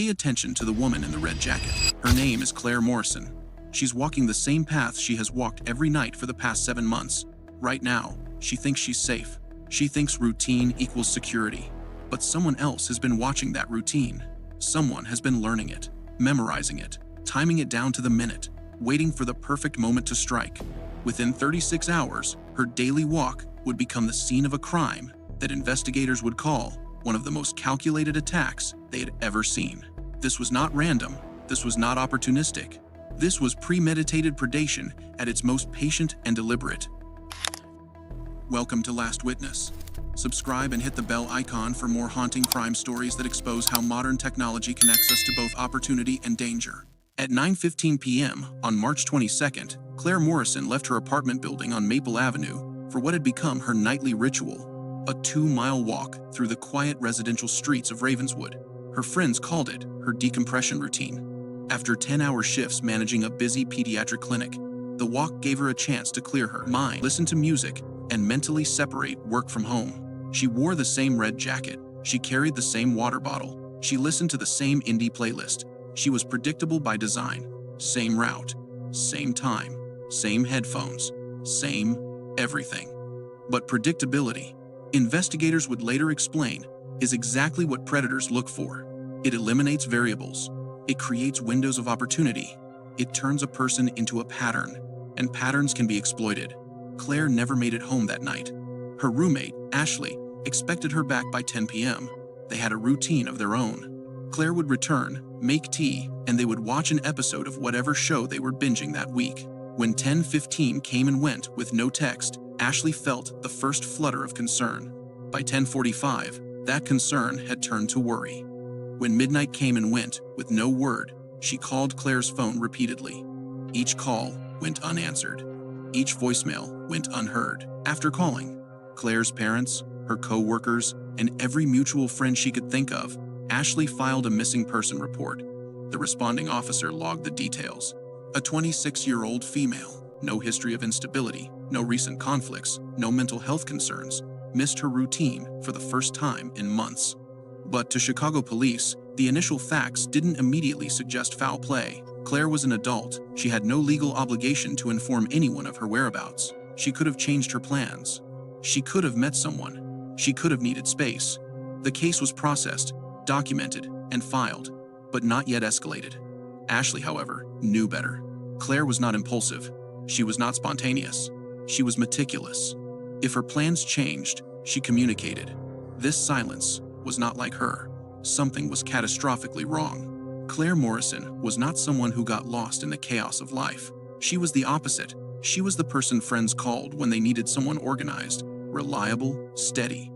Pay attention to the woman in the red jacket. Her name is Claire Morrison. She's walking the same path she has walked every night for the past 7 months. Right now, she thinks she's safe. She thinks routine equals security. But someone else has been watching that routine. Someone has been learning it, memorizing it, timing it down to the minute, waiting for the perfect moment to strike. Within 36 hours, her daily walk would become the scene of a crime that investigators would call one of the most calculated attacks they had ever seen. This was not random. This was not opportunistic. This was premeditated predation at its most patient and deliberate. Welcome to Last Witness. Subscribe and hit the bell icon for more haunting crime stories that expose how modern technology connects us to both opportunity and danger. At 9:15 p.m. on March 22nd, Claire Morrison left her apartment building on Maple Avenue for what had become her nightly ritual, a 2-mile walk through the quiet residential streets of Ravenswood. Her friends called it her decompression routine. After 10-hour shifts managing a busy pediatric clinic, the walk gave her a chance to clear her mind, listen to music, and mentally separate work from home. She wore the same red jacket. She carried the same water bottle. She listened to the same indie playlist. She was predictable by design. Same route, same time, same headphones, same everything. But predictability, investigators would later explain, is exactly what predators look for. It eliminates variables. It creates windows of opportunity. It turns a person into a pattern, and patterns can be exploited. Claire never made it home that night. Her roommate, Ashley, expected her back by 10 p.m. They had a routine of their own. Claire would return, make tea, and they would watch an episode of whatever show they were binging that week. When 10:15 came and went with no text, Ashley felt the first flutter of concern. By 10:45, that concern had turned to worry. When midnight came and went with no word, she called Claire's phone repeatedly. Each call went unanswered. Each voicemail went unheard. After calling Claire's parents, her co-workers, and every mutual friend she could think of, Ashley filed a missing person report. The responding officer logged the details. A 26-year-old female, no history of instability, no recent conflicts, no mental health concerns, missed her routine for the first time in months. But to Chicago police, the initial facts didn't immediately suggest foul play. Claire was an adult. She had no legal obligation to inform anyone of her whereabouts. She could have changed her plans. She could have met someone. She could have needed space. The case was processed, documented, and filed, but not yet escalated. Ashley, however, knew better. Claire was not impulsive. She was not spontaneous. She was meticulous. If her plans changed, she communicated. This silence was not like her. Something was catastrophically wrong. Claire Morrison was not someone who got lost in the chaos of life. She was the opposite. She was the person friends called when they needed someone organized, reliable, steady.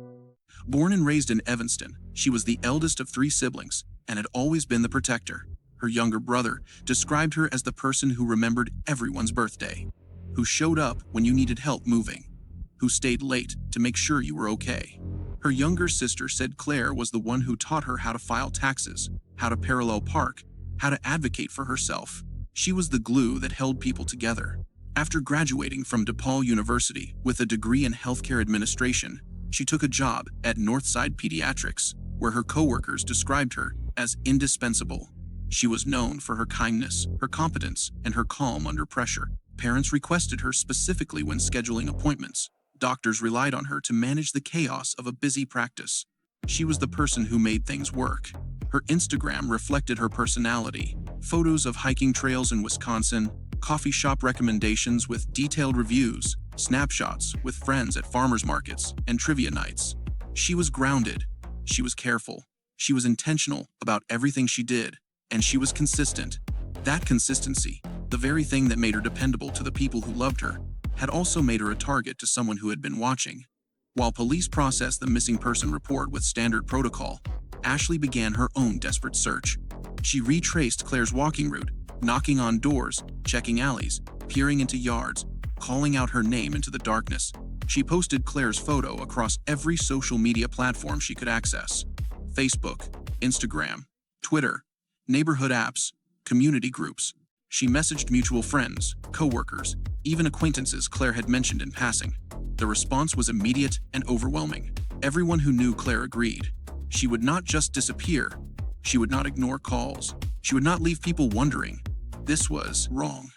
Born and raised in Evanston, she was the eldest of 3 siblings and had always been the protector. Her younger brother described her as the person who remembered everyone's birthday, who showed up when you needed help moving, who stayed late to make sure you were okay. Her younger sister said Claire was the one who taught her how to file taxes, how to parallel park, how to advocate for herself. She was the glue that held people together. After graduating from DePaul University with a degree in healthcare administration, she took a job at Northside Pediatrics, where her coworkers described her as indispensable. She was known for her kindness, her competence, and her calm under pressure. Parents requested her specifically when scheduling appointments. Doctors relied on her to manage the chaos of a busy practice. She was the person who made things work. Her Instagram reflected her personality. Photos of hiking trails in Wisconsin, coffee shop recommendations with detailed reviews, snapshots with friends at farmers markets and trivia nights. She was grounded. She was careful. She was intentional about everything she did, and she was consistent. That consistency, the very thing that made her dependable to the people who loved her, had also made her a target to someone who had been watching. While police processed the missing person report with standard protocol, Ashley began her own desperate search. She retraced Claire's walking route, knocking on doors, checking alleys, peering into yards, calling out her name into the darkness. She posted Claire's photo across every social media platform she could access: Facebook, Instagram, Twitter, neighborhood apps, community groups. She messaged mutual friends, coworkers, even acquaintances Claire had mentioned in passing. The response was immediate and overwhelming. Everyone who knew Claire agreed. She would not just disappear, She would not ignore calls. She would not leave people wondering. This was wrong.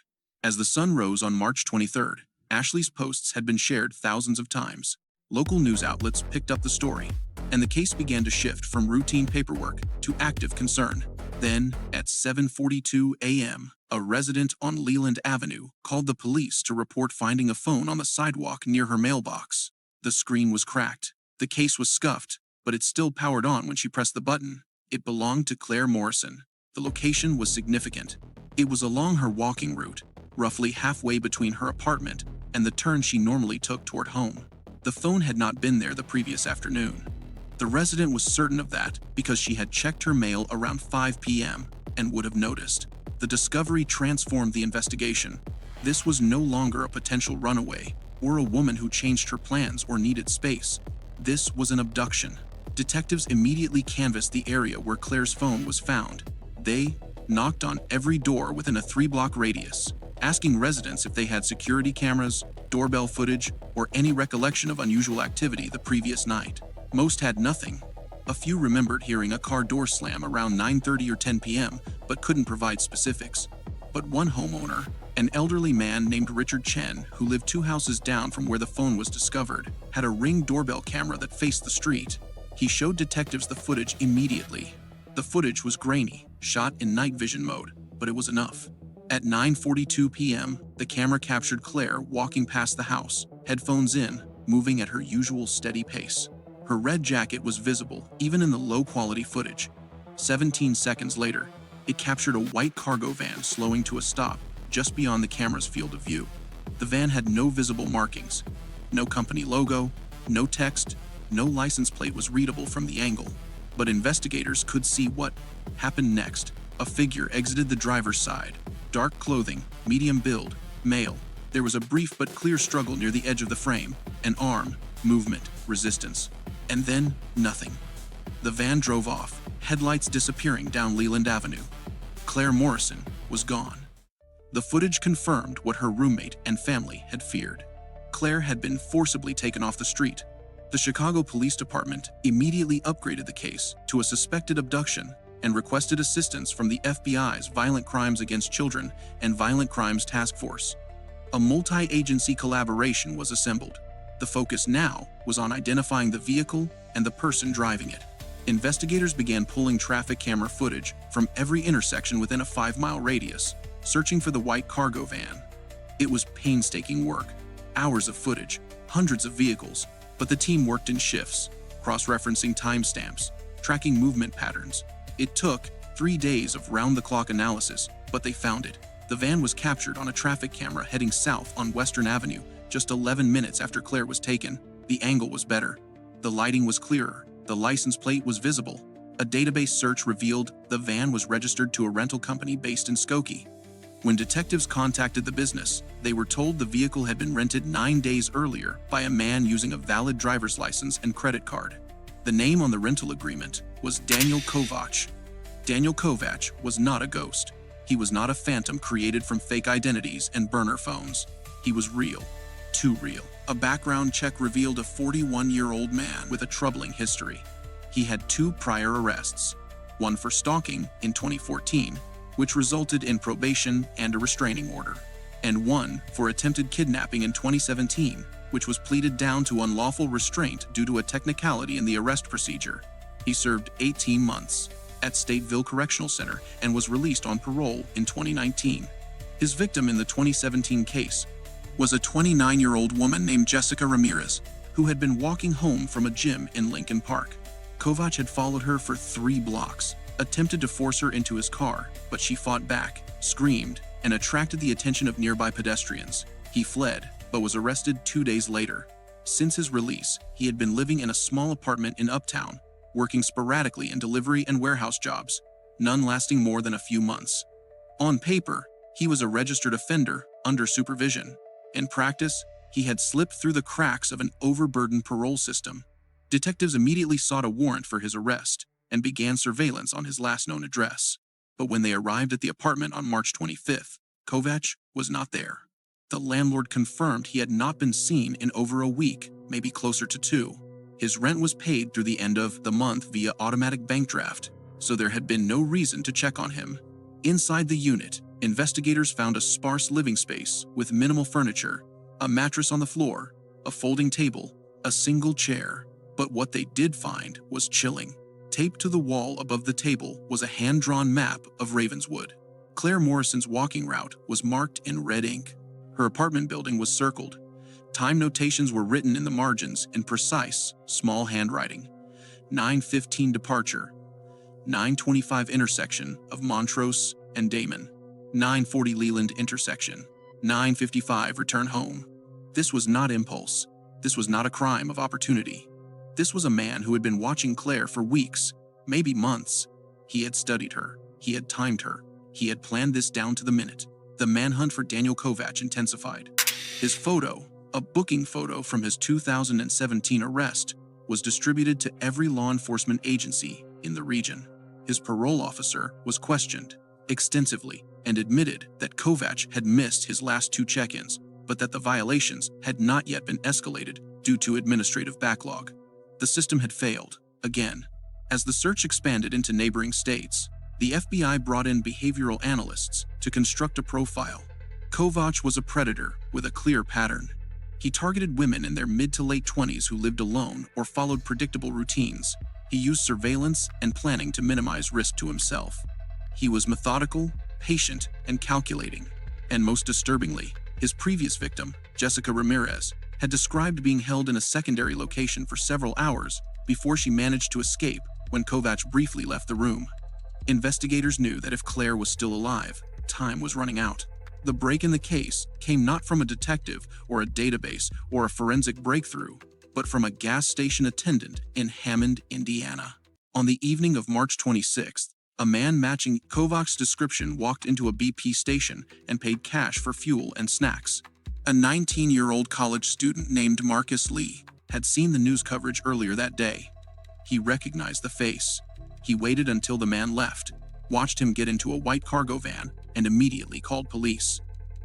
As the sun rose on March 23rd, Ashley's posts had been shared thousands of times. Local news outlets picked up the story, and the case began to shift from routine paperwork to active concern. Then, at 7:42 a.m., a resident on Leland Avenue called the police to report finding a phone on the sidewalk near her mailbox. The screen was cracked. The case was scuffed, but it still powered on when she pressed the button. It belonged to Claire Morrison. The location was significant. It was along her walking route, roughly halfway between her apartment and the turn she normally took toward home. The phone had not been there the previous afternoon. The resident was certain of that because she had checked her mail around 5 p.m. and would have noticed. The discovery transformed the investigation. This was no longer a potential runaway or a woman who changed her plans or needed space. This was an abduction. Detectives immediately canvassed the area where Claire's phone was found. They knocked on every door within a 3-block radius, asking residents if they had security cameras, doorbell footage, or any recollection of unusual activity the previous night. Most had nothing. A few remembered hearing a car door slam around 9:30 or 10 p.m., but couldn't provide specifics. But one homeowner, an elderly man named Richard Chen, who lived 2 houses down from where the phone was discovered, had a Ring doorbell camera that faced the street. He showed detectives the footage immediately. The footage was grainy, shot in night vision mode, but it was enough. At 9:42 p.m., the camera captured Claire walking past the house, headphones in, moving at her usual steady pace. Her red jacket was visible, even in the low-quality footage. 17 seconds later, it captured a white cargo van slowing to a stop just beyond the camera's field of view. The van had no visible markings, no company logo, no text, no license plate was readable from the angle. But investigators could see what happened next. A figure exited the driver's side. Dark clothing, medium build, male. There was a brief but clear struggle near the edge of the frame. An arm, movement, resistance. And then, nothing. The van drove off, headlights disappearing down Leland Avenue. Claire Morrison was gone. The footage confirmed what her roommate and family had feared. Claire had been forcibly taken off the street. The Chicago Police Department immediately upgraded the case to a suspected abduction and requested assistance from the FBI's Violent Crimes Against Children and Violent Crimes Task Force. A multi-agency collaboration was assembled. The focus now was on identifying the vehicle and the person driving it. Investigators began pulling traffic camera footage from every intersection within a 5-mile radius, searching for the white cargo van. It was painstaking work, hours of footage, hundreds of vehicles, but the team worked in shifts, cross-referencing timestamps, tracking movement patterns. It took 3 days of round-the-clock analysis, but they found it. The van was captured on a traffic camera heading south on Western Avenue just 11 minutes after Claire was taken. The angle was better. The lighting was clearer. The license plate was visible. A database search revealed the van was registered to a rental company based in Skokie. When detectives contacted the business, they were told the vehicle had been rented 9 days earlier by a man using a valid driver's license and credit card. The name on the rental agreement was Daniel Kovac. Daniel Kovac was not a ghost. He was not a phantom created from fake identities and burner phones. He was real. Too real. A background check revealed a 41-year-old man with a troubling history. He had 2 prior arrests, one for stalking in 2014, which resulted in probation and a restraining order, and one for attempted kidnapping in 2017, which was pleaded down to unlawful restraint due to a technicality in the arrest procedure. He served 18 months at Stateville Correctional Center and was released on parole in 2019. His victim in the 2017 case was a 29-year-old woman named Jessica Ramirez, who had been walking home from a gym in Lincoln Park. Kovac had followed her for 3 blocks, attempted to force her into his car, but she fought back, screamed, and attracted the attention of nearby pedestrians. He fled, but was arrested 2 days later. Since his release, he had been living in a small apartment in Uptown, working sporadically in delivery and warehouse jobs, none lasting more than a few months. On paper, he was a registered offender under supervision. In practice, he had slipped through the cracks of an overburdened parole system. Detectives immediately sought a warrant for his arrest and began surveillance on his last known address. But when they arrived at the apartment on March 25th, Kovac was not there. The landlord confirmed he had not been seen in over a week, maybe closer to 2. His rent was paid through the end of the month via automatic bank draft. so there had been no reason to check on him. Inside the unit, investigators found a sparse living space with minimal furniture, a mattress on the floor, a folding table, a single chair. But what they did find was chilling. Taped to the wall above the table was a hand-drawn map of Ravenswood. Claire Morrison's walking route was marked in red ink. Her apartment building was circled. Time notations were written in the margins in precise, small handwriting. 9:15 departure, 9:25 intersection of Montrose and Damon, 9:40 Leland intersection, 9:55 return home. This was not impulse. This was not a crime of opportunity. This was a man who had been watching Claire for weeks, maybe months. He had studied her. He had timed her. He had planned this down to the minute. The manhunt for Daniel Kovac intensified. His photo, a booking photo from his 2017 arrest, was distributed to every law enforcement agency in the region. His parole officer was questioned extensively and admitted that Kovac had missed his last 2 check-ins, but that the violations had not yet been escalated due to administrative backlog. The system had failed, again. As the search expanded into neighboring states, the FBI brought in behavioral analysts to construct a profile. Kovac was a predator with a clear pattern. He targeted women in their mid to late 20s who lived alone or followed predictable routines. He used surveillance and planning to minimize risk to himself. He was methodical, patient, and calculating. And most disturbingly, his previous victim, Jessica Ramirez, had described being held in a secondary location for several hours before she managed to escape when Kovac briefly left the room. Investigators knew that if Claire was still alive, time was running out. The break in the case came not from a detective or a database or a forensic breakthrough, but from a gas station attendant in Hammond, Indiana. On the evening of March 26th, a man matching Kovac's description walked into a BP station and paid cash for fuel and snacks. A 19-year-old college student named Marcus Lee had seen the news coverage earlier that day. He recognized the face. He waited until the man left, watched him get into a white cargo van, and immediately called police.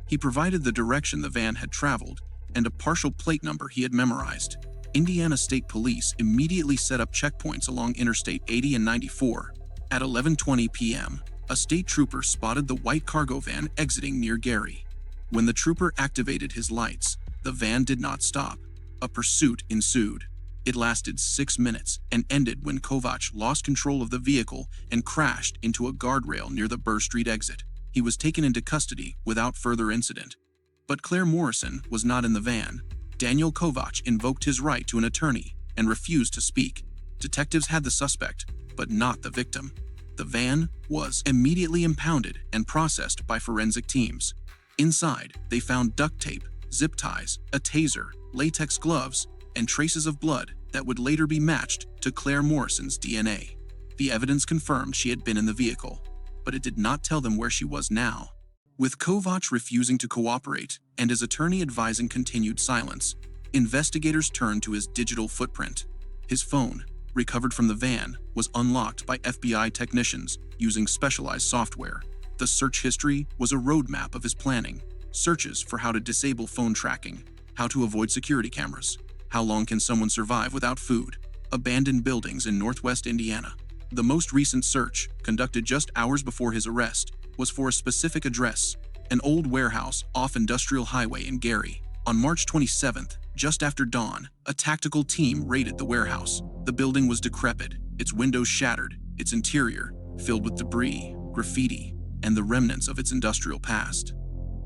He provided the direction the van had traveled and a partial plate number he had memorized. Indiana State Police immediately set up checkpoints along Interstate 80 and 94. At 11:20 p.m., a state trooper spotted the white cargo van exiting near Gary. When the trooper activated his lights, the van did not stop. A pursuit ensued. It lasted 6 minutes and ended when Kovac lost control of the vehicle and crashed into a guardrail near the Burr Street exit. He was taken into custody without further incident. But Claire Morrison was not in the van. Daniel Kovac invoked his right to an attorney and refused to speak. Detectives had the suspect, but not the victim. The van was immediately impounded and processed by forensic teams. Inside, they found duct tape, zip ties, a taser, latex gloves, and traces of blood that would later be matched to Claire Morrison's DNA. The evidence confirmed she had been in the vehicle, but it did not tell them where she was now. With Kovac refusing to cooperate and his attorney advising continued silence, investigators turned to his digital footprint. His phone, recovered from the van, was unlocked by FBI technicians using specialized software. The search history was a roadmap of his planning: searches for how to disable phone tracking, how to avoid security cameras, how long can someone survive without food, abandoned buildings in northwest Indiana. The most recent search, conducted just hours before his arrest, was for a specific address, an old warehouse off Industrial Highway in Gary. On March 27th, just after dawn, a tactical team raided the warehouse. The building was decrepit, its windows shattered, its interior filled with debris, graffiti, and the remnants of its industrial past.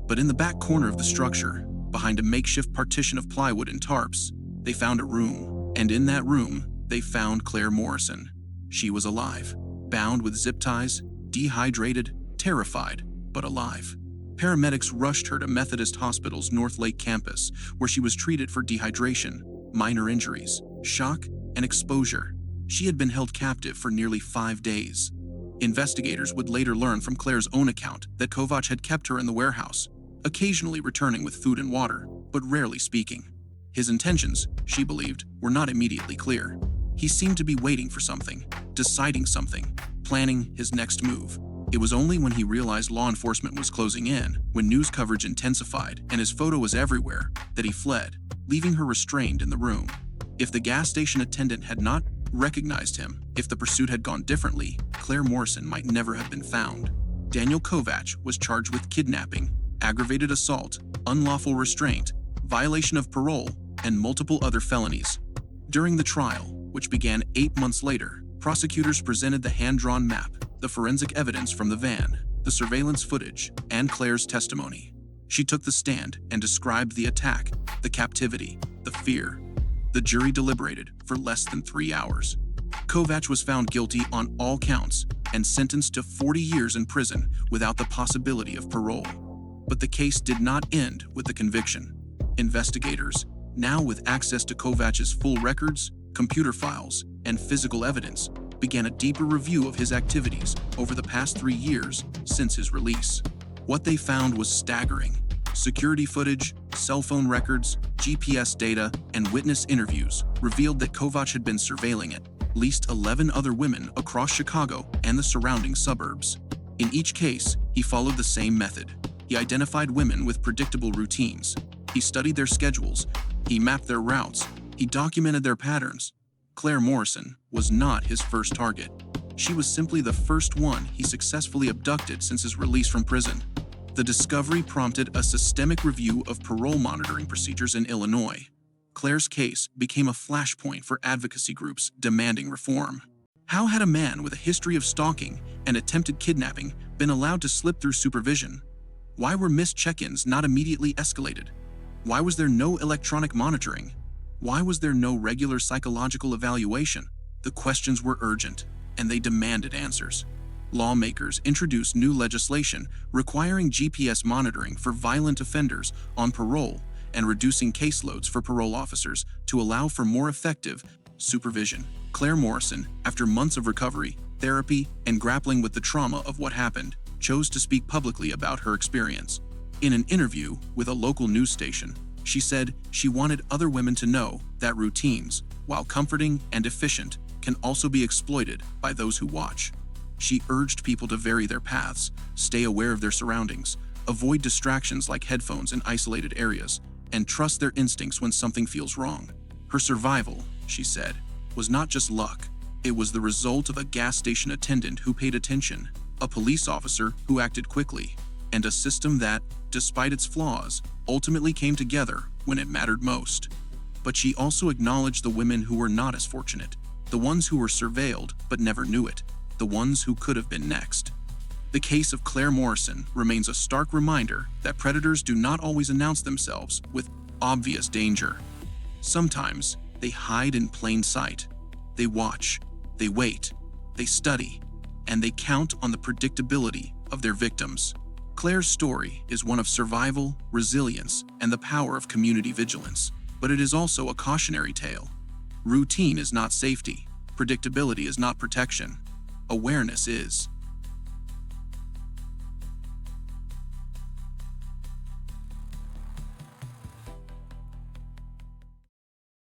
But in the back corner of the structure, behind a makeshift partition of plywood and tarps, they found a room, and in that room, they found Claire Morrison. She was alive, bound with zip ties, dehydrated, terrified, but alive. Paramedics rushed her to Methodist Hospital's North Lake campus, where she was treated for dehydration, minor injuries, shock, and exposure. She had been held captive for nearly 5 days. Investigators would later learn from Claire's own account that Kovac had kept her in the warehouse, occasionally returning with food and water, but rarely speaking. His intentions, she believed, were not immediately clear. He seemed to be waiting for something, deciding something, planning his next move. It was only when he realized law enforcement was closing in, when news coverage intensified and his photo was everywhere, that he fled, leaving her restrained in the room. If the gas station attendant had not recognized him. If the pursuit had gone differently, Claire Morrison might never have been found. Daniel Kovac was charged with kidnapping, aggravated assault, unlawful restraint, violation of parole, and multiple other felonies. During the trial, which began 8 months later, prosecutors presented the hand-drawn map, the forensic evidence from the van, the surveillance footage, and Claire's testimony. She took the stand and described the attack, the captivity, the fear. The jury deliberated for less than 3 hours. Kovac was found guilty on all counts and sentenced to 40 years in prison without the possibility of parole. But the case did not end with the conviction. Investigators, now with access to Kovac's full records, computer files, and physical evidence, began a deeper review of his activities over the past 3 years since his release. What they found was staggering. Security footage, cell phone records, GPS data, and witness interviews revealed that Kovac had been surveilling at least 11 other women across Chicago and the surrounding suburbs. In each case, he followed the same method. He identified women with predictable routines. He studied their schedules. He mapped their routes. He documented their patterns. Claire Morrison was not his first target. She was simply the first one he successfully abducted since his release from prison. The discovery prompted a systemic review of parole monitoring procedures in Illinois. Claire's case became a flashpoint for advocacy groups demanding reform. How had a man with a history of stalking and attempted kidnapping been allowed to slip through supervision? Why were missed check-ins not immediately escalated? Why was there no electronic monitoring? Why was there no regular psychological evaluation? The questions were urgent, and they demanded answers. Lawmakers introduced new legislation requiring GPS monitoring for violent offenders on parole and reducing caseloads for parole officers to allow for more effective supervision. Claire Morrison, after months of recovery, therapy, and grappling with the trauma of what happened, chose to speak publicly about her experience. In an interview with a local news station, she said she wanted other women to know that routines, while comforting and efficient, can also be exploited by those who watch. She urged people to vary their paths, stay aware of their surroundings, avoid distractions like headphones in isolated areas, and trust their instincts when something feels wrong. Her survival, she said, was not just luck. It was the result of a gas station attendant who paid attention, a police officer who acted quickly, and a system that, despite its flaws, ultimately came together when it mattered most. But she also acknowledged the women who were not as fortunate, the ones who were surveilled but never knew it, the ones who could have been next. The case of Claire Morrison remains a stark reminder that predators do not always announce themselves with obvious danger. Sometimes they hide in plain sight. They watch, they wait, they study, and they count on the predictability of their victims. Claire's story is one of survival, resilience, and the power of community vigilance, but it is also a cautionary tale. Routine is not safety. Predictability is not protection. Awareness is.